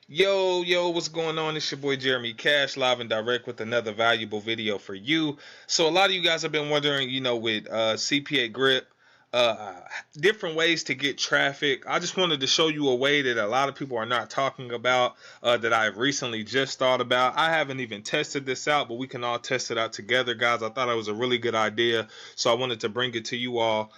Yo, what's going on? It's your boy Jeremy Cash, live and direct with another valuable video for you. So a lot of you guys have been wondering, with CPA Grip, different ways to get traffic. I just wanted to show you a way that a lot of people are not talking about, that I've recently just thought about. I haven't even tested this out, but we can all test it out together, guys. I thought it was a really good idea, so I wanted to bring it to you all.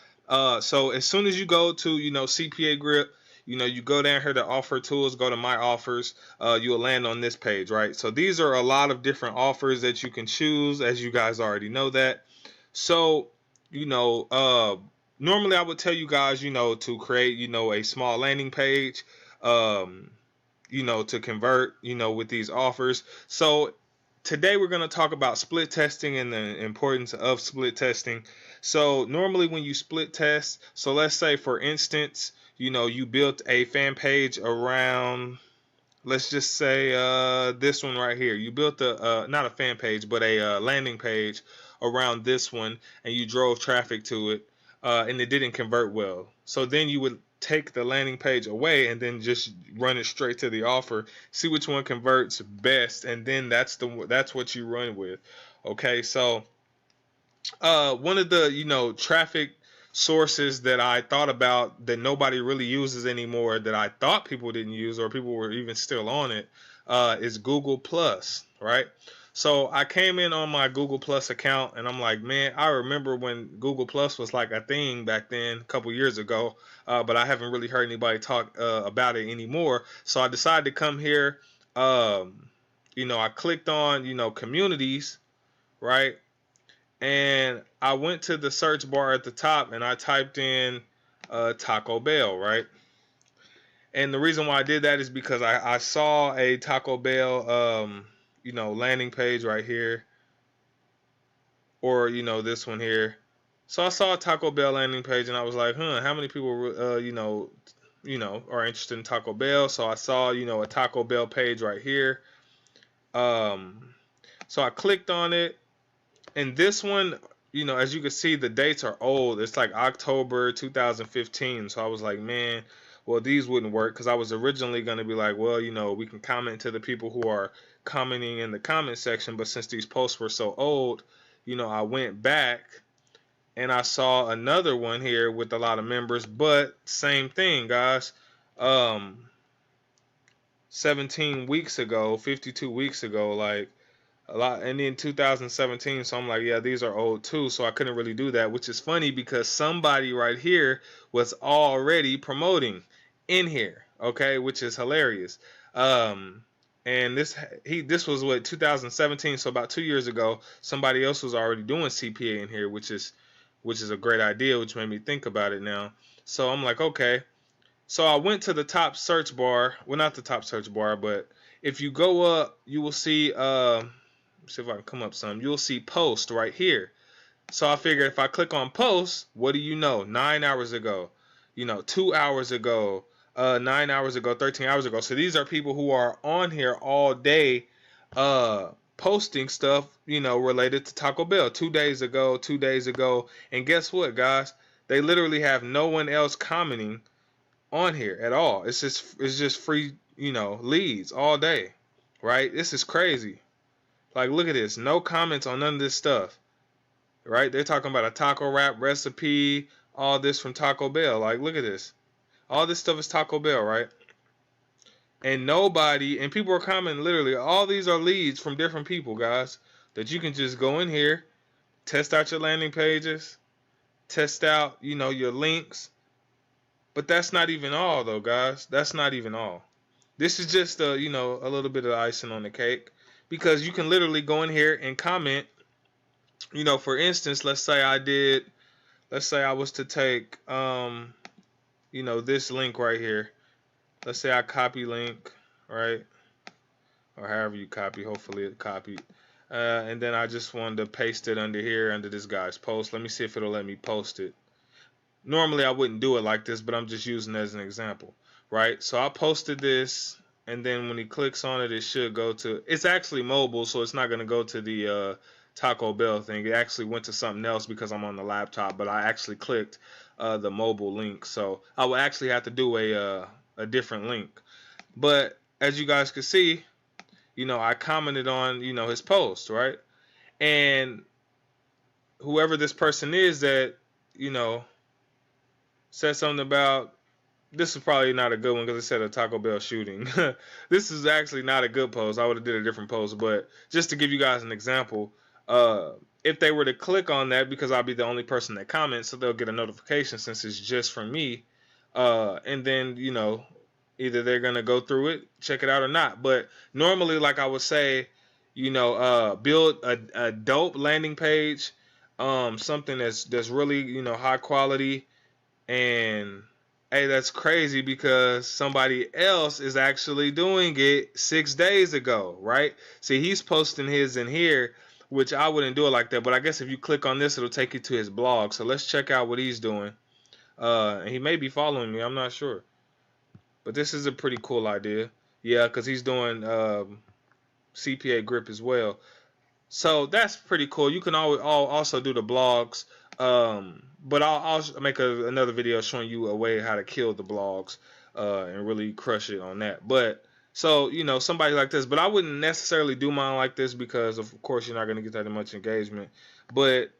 So as soon as you go to, CPA Grip, you go down here to offer tools, go to my offers, you'll land on this page, right? So these are a lot of different offers that you can choose, as you guys already know that. So, you know, uh, normally I would tell you guys, to create, a small landing page, to convert, with these offers. So today we're going to talk about split testing and the importance of split testing. So normally when you split test, so let's say for instance, you built a fan page around, let's just say this one right here. You built not a fan page, but a landing page around this one, and you drove traffic to it, and it didn't convert well. So then you would take the landing page away and then just run it straight to the offer, see which one converts best, and then that's what you run with. Okay, so one of the traffic sources that I thought about that nobody really uses anymore, that I thought people didn't use or people were even still on it, is Google Plus, right? So I came in on my Google Plus account and I'm like, man, I remember when Google Plus was like a thing back then, a couple years ago, but I haven't really heard anybody talk about it anymore. So I decided to come here. I clicked on communities, right? And I went to the search bar at the top and I typed in Taco Bell, right? And the reason why I did that is because I saw a Taco Bell, landing page right here, or this one here. So I saw a Taco Bell landing page and I was like, how many people, are interested in Taco Bell? So I saw, a Taco Bell page right here. So I clicked on it. And this one, as you can see, the dates are old. It's like October 2015. So I was like, man, well, these wouldn't work, because I was originally going to be like, well, we can comment to the people who are commenting in the comment section. But since these posts were so old, I went back and I saw another one here with a lot of members. But same thing, guys. 17 weeks ago, 52 weeks ago, like, a lot, and in 2017. So I'm like, yeah, these are old too, so I couldn't really do that, which is funny because somebody right here was already promoting in here, okay, which is hilarious. And this was what, 2017, so about 2 years ago, somebody else was already doing CPA in here, which is a great idea, which made me think about it now. So I'm like, okay. So I went to the top search bar, well, not the top search bar, but if you go up, you will see see if I can come up some. You'll see post right here. So I figured if I click on post, what do you know? 9 hours ago, 2 hours ago, 9 hours ago, 13 hours ago. So these are people who are on here all day, posting stuff, related to Taco Bell. 2 days ago, 2 days ago. And guess what, guys? They literally have no one else commenting on here at all. It's just free, leads all day, right? This is crazy. Like, look at this. No comments on none of this stuff. Right? They're talking about a taco wrap recipe. All this from Taco Bell. Like, look at this. All this stuff is Taco Bell, right? And people are commenting literally. All these are leads from different people, guys. That you can just go in here, test out your landing pages, test out, your links. But that's not even all, though, guys. That's not even all. This is just a little bit of icing on the cake, because you can literally go in here and comment. For instance, let's say I was to take this link right here. Let's say I copy link, right? Or however you copy, hopefully it copied. And then I just wanted to paste it under here, under this guy's post. Let me see if it'll let me post it. Normally I wouldn't do it like this, but I'm just using it as an example, right? So I posted this, and then when he clicks on it, it should go to, it's actually mobile, so it's not going to go to the Taco Bell thing. It actually went to something else because I'm on the laptop, but I actually clicked the mobile link, so I will actually have to do a different link. But as you guys can see, I commented on, his post, right? And whoever this person is that, you know, said something about, this is probably not a good one because it said a Taco Bell shooting. This is actually not a good post. I would have did a different post, but just to give you guys an example, if they were to click on that, because I'll be the only person that comments, so they'll get a notification since it's just from me, and then either they're gonna go through it, check it out or not. But normally, like I would say, build a dope landing page, something that's really high quality. And hey, that's crazy because somebody else is actually doing it 6 days ago, right? See, he's posting his in here, which I wouldn't do it like that. But I guess if you click on this, it'll take you to his blog. So let's check out what he's doing. And he may be following me. I'm not sure. But this is a pretty cool idea. Yeah, because he's doing Cpagrip as well. So that's pretty cool. You can also do the blogs. But I'll make another video showing you a way how to kill the blogs and really crush it on that. But so somebody like this, but I wouldn't necessarily do mine like this because of course you're not going to get that much engagement. But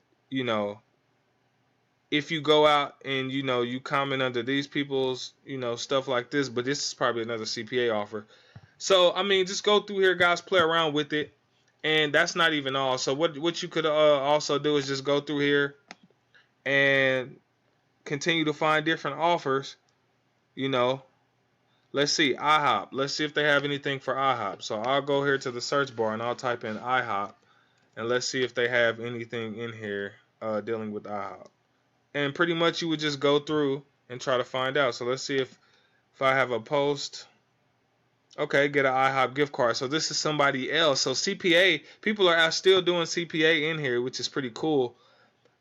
if you go out and you comment under these people's stuff like this, but this is probably another CPA offer. So I mean, just go through here, guys, play around with it. And that's not even all. So what you could also do is just go through here and continue to find different offers. Let's see, IHOP. Let's see if they have anything for IHOP. So I'll go here to the search bar and I'll type in IHOP, and let's see if they have anything in here dealing with IHOP. And pretty much you would just go through and try to find out. So let's see if I have a post. Okay, get an IHOP gift card. So this is somebody else. So CPA, people are still doing CPA in here, which is pretty cool.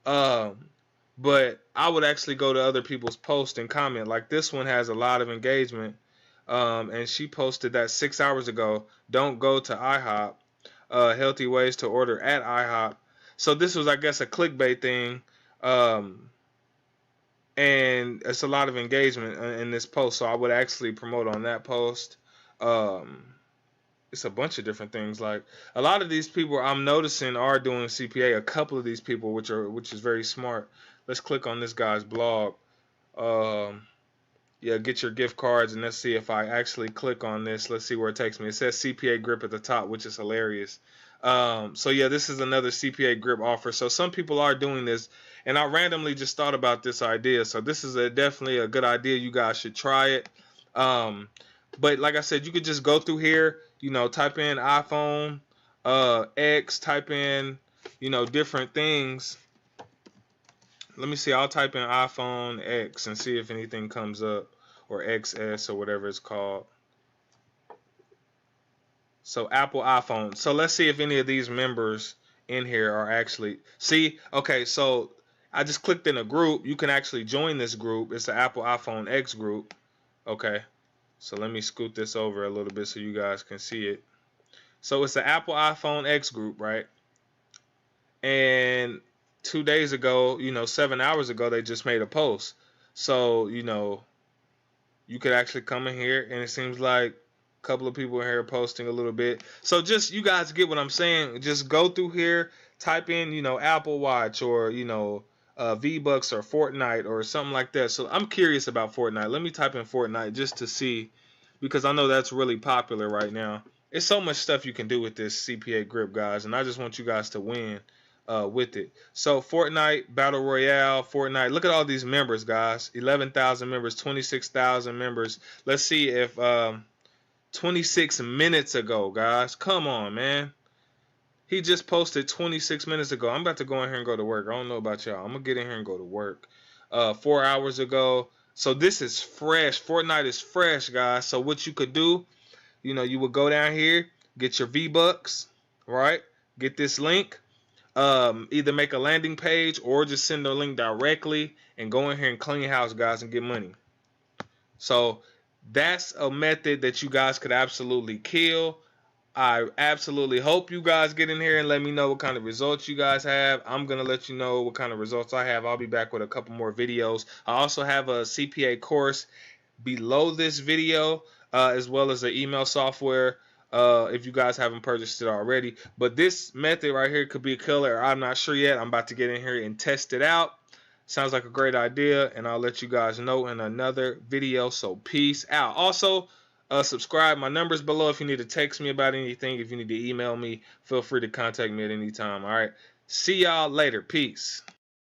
But I would actually go to other people's posts and comment. Like this one has a lot of engagement. And she posted that 6 hours ago. Don't go to IHOP. Healthy ways to order at IHOP. So this was, I guess, a clickbait thing. And it's a lot of engagement in this post. So I would actually promote on that post. It's a bunch of different things. Like a lot of these people I'm noticing are doing CPA. A couple of these people, which is very smart. Let's click on this guy's blog. Yeah, get your gift cards, and let's see if I actually click on this. Let's see where it takes me. It says Cpagrip at the top, which is hilarious. So yeah, this is another Cpagrip offer. So some people are doing this, and I randomly just thought about this idea. So this is definitely a good idea. You guys should try it. But like I said, you could just go through here, type in iPhone X, type in, different things. Let me see. I'll type in iPhone X and see if anything comes up, or XS or whatever it's called. So Apple iPhone. So let's see if any of these members in here are actually. See, okay, so I just clicked in a group. You can actually join this group. It's an Apple iPhone X group. Okay. So let me scoot this over a little bit so you guys can see it. So it's the Apple iPhone X group, right? And 2 days ago, 7 hours ago, they just made a post. So, you could actually come in here, and it seems like a couple of people in here posting a little bit. So just, you guys get what I'm saying. Just go through here, type in, Apple Watch, or, V-Bucks or Fortnite or something like that. So I'm curious about Fortnite. Let me type in Fortnite just to see, because I know that's really popular right now. There's so much stuff you can do with this Cpagrip, guys, and I just want you guys to win with it. So Fortnite, Battle Royale, Fortnite. Look at all these members, guys. 11,000 members, 26,000 members. Let's see if 26 minutes ago, guys. Come on, man. He just posted 26 minutes ago. I'm about to go in here and go to work. I don't know about y'all. I'm going to get in here and go to work. 4 hours ago. So this is fresh. Fortnite is fresh, guys. So what you could do, you would go down here, get your V-Bucks, right? Get this link. Either make a landing page or just send the link directly and go in here and clean house, guys, and get money. So that's a method that you guys could absolutely kill. I absolutely hope you guys get in here and let me know what kind of results you guys have. I'm going to let you know what kind of results I have. I'll be back with a couple more videos. I also have a CPA course below this video. as well as the email software. If you guys haven't purchased it already, but this method right here could be a killer. I'm not sure yet. I'm about to get in here and test it out. Sounds like a great idea, and I'll let you guys know in another video. So peace out. Also, subscribe. My number's below if you need to text me about anything. If you need to email me, feel free to contact me at any time. All right. See y'all later. Peace.